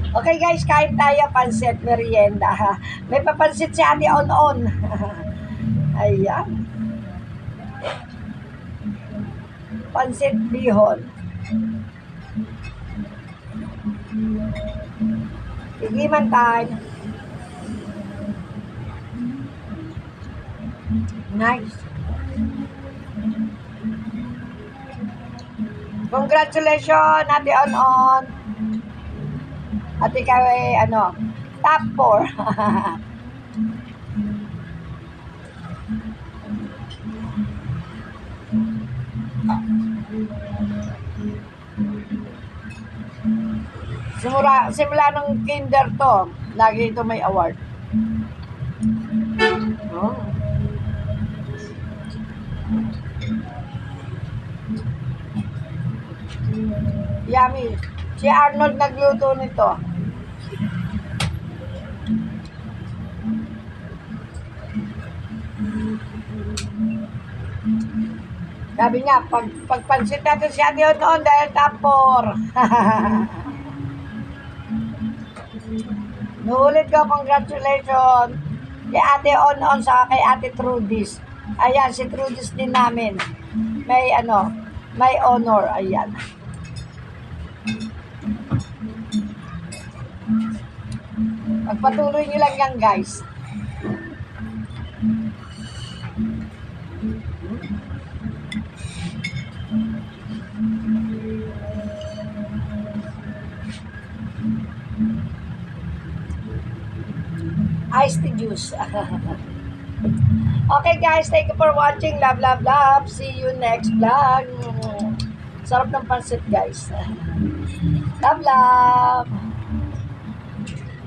Okay guys, kain tayo pansit merienda. May papansit si Ate On. Ayan. Pansit bihon. Igiman tayo. Nice. Congratulations, Ate On. At ikaw ay top 4. Simula nung kinder to, lagi ito may award. Oh. Yummy. Si Arnold nagluto nito. Sabi niya, pagpansit natin si Ate On dahil top 4. Nuulit ko, congratulations kay Ate On sa kay Ate Trudis. Ayan, si Trudis din namin. May honor. Ayan. Pagpatuloy nyo lang yan, guys. Iced juice. Okay guys, thank you for watching. Love, love, love. See you next vlog. Sarap ng pansit guys. Love, love.